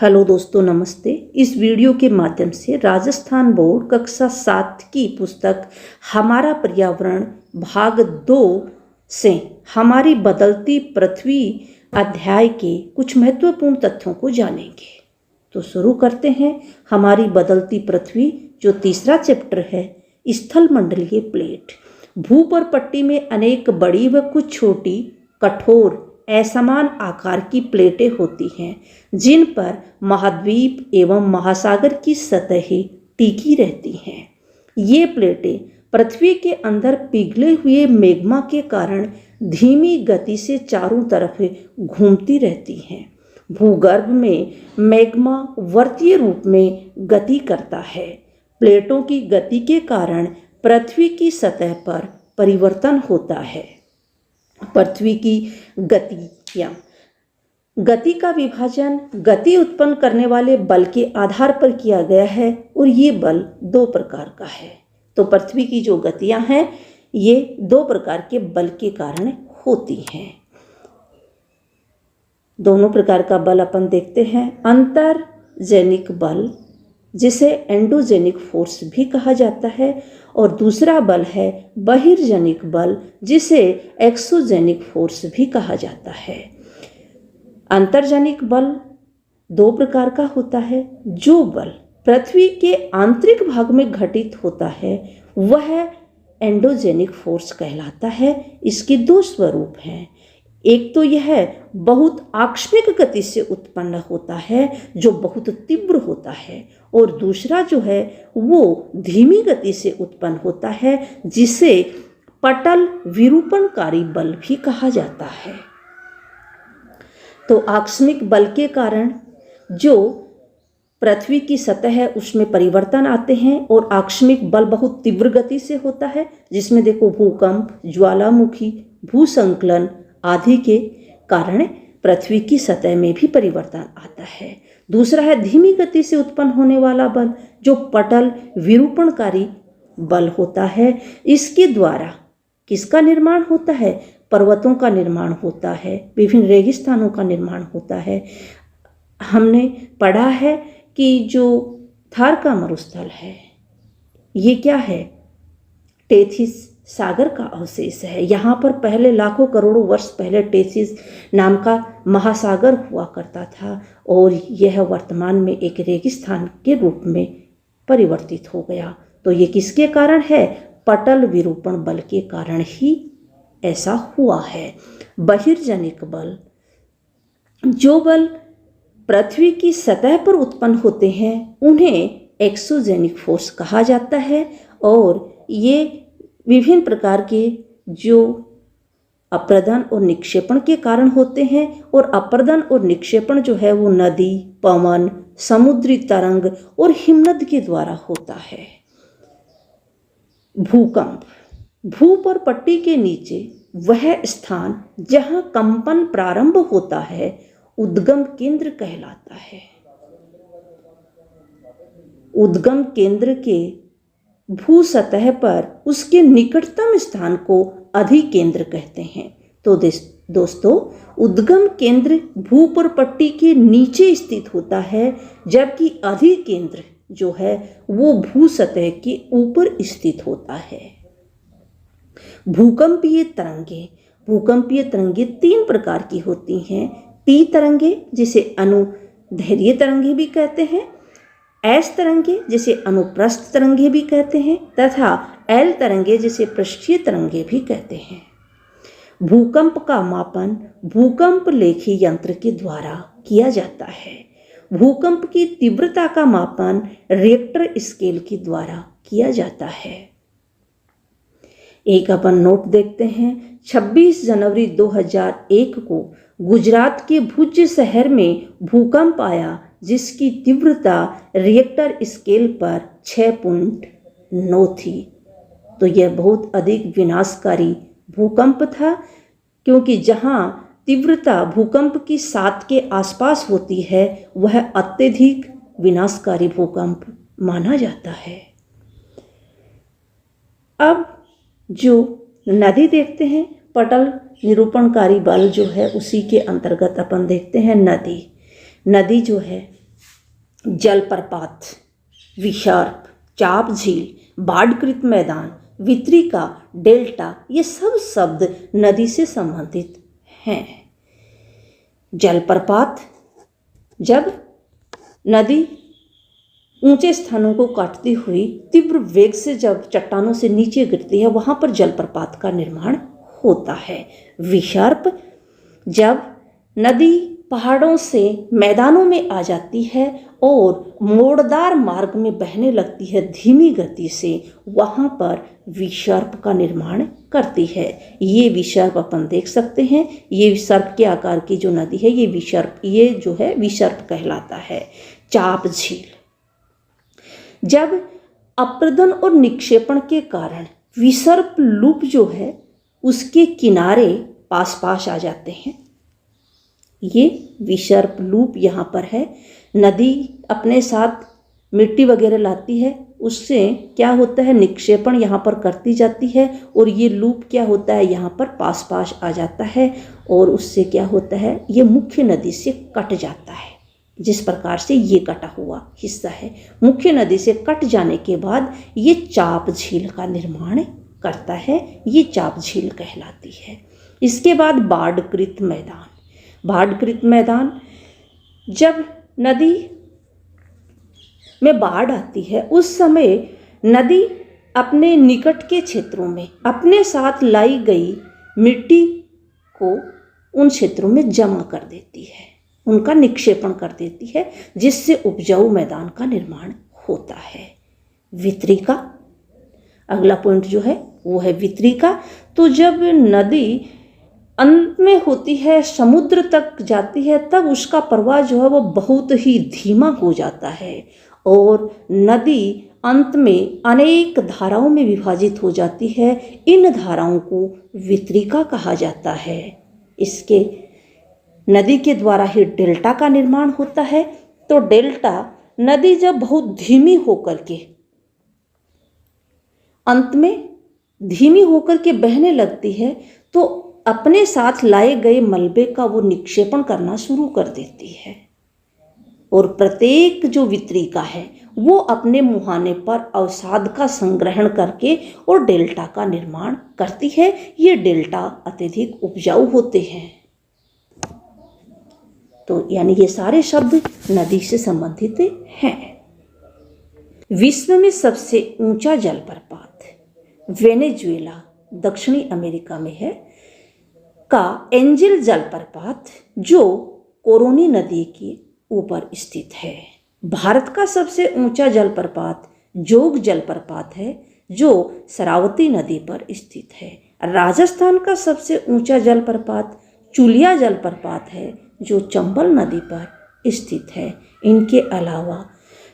Hello दोस्तों, नमस्ते। इस वीडियो के माध्यम से राजस्थान बोर्ड कक्षा 7 की पुस्तक हमारा पर्यावरण भाग 2 से हमारी बदलती पृथ्वी अध्याय के कुछ महत्वपूर्ण तथ्यों को जानेंगे। तो शुरू करते हैं। हमारी बदलती पृथ्वी जो तीसरा चैप्टर है, स्थल मंडलीय प्लेट। भूपर पट्टी में अनेक बड़ी व कुछ छोटी कठोर असमान आकार की प्लेटें होती हैं, जिन पर महाद्वीप एवं महासागर की सतहें टिकी रहती हैं। ये प्लेटें पृथ्वी के अंदर पिघले हुए मैग्मा के कारण धीमी गति से चारों तरफ घूमती रहती हैं। भूगर्भ में मैग्मा वर्तीय रूप में गति करता है। प्लेटों की गति के कारण पृथ्वी की सतह पर परिवर्तन होता है। पृथ्वी की गति का विभाजन गति उत्पन्न करने वाले बल के आधार पर किया गया है और ये बल दो प्रकार का है। तो पृथ्वी की जो गतियां हैं ये दो प्रकार के बल के कारण होती हैं। दोनों प्रकार का बल अपन देखते हैं। अंतर्जनिक बल, जिसे एंडोजेनिक फोर्स भी कहा जाता है, और दूसरा बल है बहिर्जनिक बल, जिसे एक्सोजेनिक फोर्स भी कहा जाता है। अंतर्जनिक बल दो प्रकार का होता है। जो बल पृथ्वी के आंतरिक भाग में घटित होता है वह एंडोजेनिक फोर्स कहलाता है। इसके दो स्वरूप हैं। एक तो यह बहुत आकस्मिक गति से उत्पन्न होता है, जो बहुत तीव्र होता है, और दूसरा जो है वो धीमी गति से उत्पन्न होता है, जिसे पटल विरूपणकारी बल भी कहा जाता है। तो आकस्मिक बल के कारण जो पृथ्वी की सतह है उसमें परिवर्तन आते हैं, और आकस्मिक बल बहुत तीव्र गति से होता है, जिसमें देखो भूकंप, ज्वालामुखी, भूसंकलन आदि के कारण पृथ्वी की सतह में भी परिवर्तन आता है। दूसरा है धीमी गति से उत्पन्न होने वाला बल, जो पटल विरूपणकारी बल होता है। इसके द्वारा किसका निर्माण होता है? पर्वतों का निर्माण होता है, विभिन्न रेगिस्तानों का निर्माण होता है। हमने पढ़ा है कि जो थार का मरुस्थल है ये क्या है? टेथिस सागर का अवशेष है। यहाँ पर पहले लाखों करोड़ों वर्ष पहले टेथिस नाम का महासागर हुआ करता था, और यह वर्तमान में एक रेगिस्तान के रूप में परिवर्तित हो गया। तो ये किसके कारण है? पटल विरूपण बल के कारण ही ऐसा हुआ है। बहिर्जनिक बल, जो बल पृथ्वी की सतह पर उत्पन्न होते हैं उन्हें एक्सोजेनिक फोर्स कहा जाता है, और ये विभिन्न प्रकार के जो अप्रदन और निक्षेपण के कारण होते हैं। और अप्रदन और निक्षेपण जो है वो नदी, पवन, समुद्री तरंग और हिमनद के द्वारा होता है। भूकंप, भूपर पट्टी के नीचे वह स्थान जहां कंपन प्रारंभ होता है उद्गम केंद्र कहलाता है। उद्गम केंद्र के भू सतह पर उसके निकटतम स्थान को अधिकेंद्र कहते हैं। तो दोस्तों, उद्गम केंद्र भूपर पट्टी के नीचे स्थित होता है, जबकि अधिकेंद्र जो है वो भू सतह के ऊपर स्थित होता है। भूकंपीय तरंगे तीन प्रकार की होती हैं। पी तरंगे, जिसे अनुदैर्घ्य तरंगे भी कहते हैं, एस तरंगे जिसे अनुप्रस्थ तरंगे भी कहते हैं, तथा एल तरंगे जिसे पृष्ठीय तरंगे भी कहते हैं। भूकंप का मापन भूकंप लेखी यंत्र के द्वारा किया जाता है। भूकंप की तीव्रता का मापन रिएक्टर स्केल के द्वारा किया जाता है। एक अपन नोट देखते हैं। 26 जनवरी 2001 को गुजरात के भुज शहर में भूकंप आया, जिसकी तीव्रता रिएक्टर स्केल पर 6.9 थी। तो यह बहुत अधिक विनाशकारी भूकंप था, क्योंकि जहां तीव्रता भूकंप की 7 के आसपास होती है वह अत्यधिक विनाशकारी भूकंप माना जाता है। अब जो नदी देखते हैं, पटल निरूपणकारी बल जो है उसी के अंतर्गत अपन देखते हैं नदी जो है जलप्रपात, विसर्प, चाप झील, बाढ़कृत मैदान, वितरिका, डेल्टा, ये सब शब्द नदी से संबंधित हैं। जलप्रपात, जब नदी ऊंचे स्थानों को काटती हुई तीव्र वेग से जब चट्टानों से नीचे गिरती है, वहां पर जलप्रपात का निर्माण होता है। विसर्प, जब नदी पहाड़ों से मैदानों में आ जाती है और मोड़दार मार्ग में बहने लगती है धीमी गति से, वहाँ पर विसर्प का निर्माण करती है। ये विसर्प अपन देख सकते हैं, ये विसर्प के आकार की जो नदी है ये विसर्प, ये जो है विसर्प कहलाता है। चाप झील, जब अप्रदन और निक्षेपण के कारण विसर्प लूप जो है उसके किनारे पास पास आ जाते हैं, ये विसर्प लूप यहाँ पर है। नदी अपने साथ मिट्टी वगैरह लाती है, उससे क्या होता है निक्षेपण यहाँ पर करती जाती है और ये लूप क्या होता है यहाँ पर पास पास आ जाता है और उससे क्या होता है ये मुख्य नदी से कट जाता है। जिस प्रकार से ये कटा हुआ हिस्सा है, मुख्य नदी से कट जाने के बाद ये चाप झील का निर्माण करता है, ये चाप झील कहलाती है। इसके बाद बाढ़कृत मैदान। बाढ़कृत मैदान, जब नदी में बाढ़ आती है उस समय नदी अपने निकट के क्षेत्रों में अपने साथ लाई गई मिट्टी को उन क्षेत्रों में जमा कर देती है, उनका निक्षेपण कर देती है, जिससे उपजाऊ मैदान का निर्माण होता है। वितरिका, अगला पॉइंट जो है वो है वितरिका। तो जब नदी अंत में होती है, समुद्र तक जाती है, तब उसका प्रवाह जो है वो बहुत ही धीमा हो जाता है और नदी अंत में अनेक धाराओं में विभाजित हो जाती है। इन धाराओं को वितरिका कहा जाता है। इसके नदी के द्वारा ही डेल्टा का निर्माण होता है। तो डेल्टा नदी जब बहुत धीमी होकर के अंत में धीमी होकर के बहने लगती है तो अपने साथ लाए गए मलबे का वो निक्षेपण करना शुरू कर देती है और प्रत्येक जो वितरिका है वो अपने मुहाने पर अवसाद का संग्रहण करके और डेल्टा का निर्माण करती है। ये डेल्टा अत्यधिक उपजाऊ होते हैं। तो यानी ये सारे शब्द नदी से संबंधित हैं। विश्व में सबसे ऊंचा जलप्रपात वेनेजुएला दक्षिणी अमेरिका में है का एंजल जलप्रपात जो कोरोनी नदी के ऊपर स्थित है। भारत का सबसे ऊंचा जलप्रपात जोग जलप्रपात है जो शरावती नदी पर स्थित है। राजस्थान का सबसे ऊंचा जलप्रपात चुलिया जलप्रपात है जो चंबल नदी पर स्थित है। इनके अलावा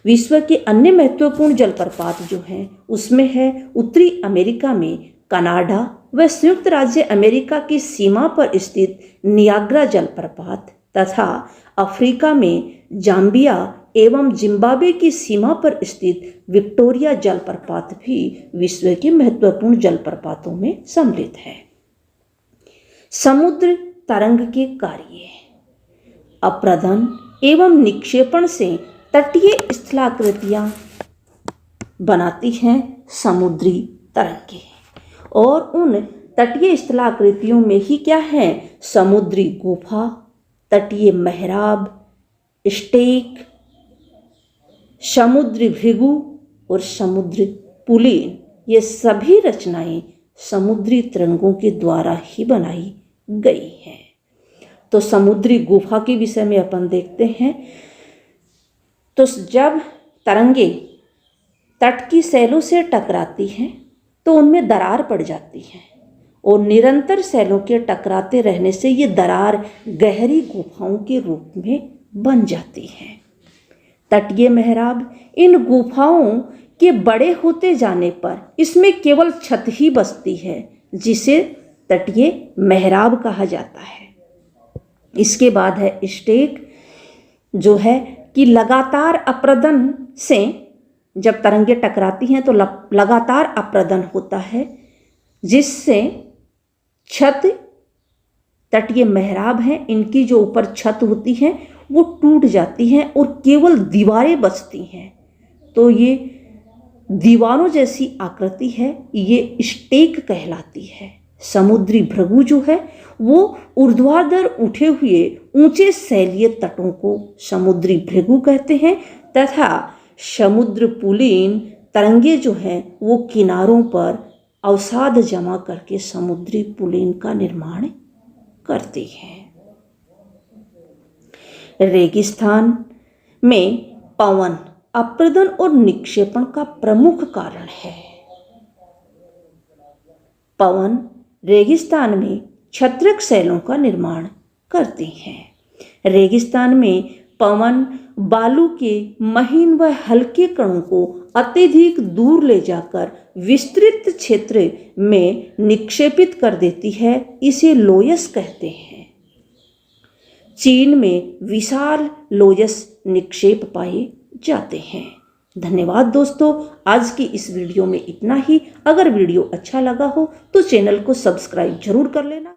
विश्व के अन्य महत्वपूर्ण जलप्रपात जो हैं उसमें है उत्तरी अमेरिका में कनाडा व संयुक्त राज्य अमेरिका की सीमा पर स्थित नियाग्रा जलप्रपात तथा अफ्रीका में जाम्बिया एवं जिम्बाब्वे की सीमा पर स्थित विक्टोरिया जलप्रपात भी विश्व के महत्वपूर्ण जलप्रपातों में सम्मिलित है। समुद्र तरंग के कार्य अप्रदन एवं निक्षेपण से तटीय स्थलाकृतियां बनाती हैं समुद्री तरंगे और उन तटीय स्थलाकृतियों में ही क्या है समुद्री गुफा, तटीय मेहराब, स्टेक, समुद्री भृगु और समुद्र पुलीन, ये सभी रचनाएं समुद्री तरंगों के द्वारा ही बनाई गई हैं। तो समुद्री गुफा के विषय में अपन देखते हैं। तो जब तरंगे तट की सैलों से टकराती हैं तो उनमें दरार पड़ जाती है और निरंतर सैलों के टकराते रहने से ये दरार गहरी गुफाओं के रूप में बन जाती है। तटीय मेहराब, इन गुफाओं के बड़े होते जाने पर इसमें केवल छत ही बसती है जिसे तटीय मेहराब कहा जाता है। इसके बाद है स्टेक जो है कि लगातार अप्रदन से जब तरंगे टकराती हैं तो लगातार अप्रदन होता है जिससे छत, तटीय मेहराब हैं इनकी जो ऊपर छत होती है वो टूट जाती हैं और केवल दीवारें बचती हैं। तो ये दीवारों जैसी आकृति है, ये स्टेक कहलाती है। समुद्री भृगु जो है वो ऊर्ध्वाधर उठे हुए ऊंचे शैलीय तटों को समुद्री भृगु कहते हैं, तथा समुद्र पुलीन तरंगे जो हैं वो किनारों पर अवसाद जमा करके समुद्री पुलीन का निर्माण करती हैं। रेगिस्तान में पवन अपरदन और निक्षेपण का प्रमुख कारण है। पवन रेगिस्तान में छत्रक शैलों का निर्माण करती हैं। रेगिस्तान में पवन बालू के महीन व हल्के कणों को अत्यधिक दूर ले जाकर विस्तृत क्षेत्र में निक्षेपित कर देती है। इसे लोयस कहते हैं। चीन में विशाल लोयस निक्षेप पाए जाते हैं। धन्यवाद दोस्तों, आज की इस वीडियो में इतना ही। अगर वीडियो अच्छा लगा हो तो चैनल को सब्सक्राइब जरूर कर लेना।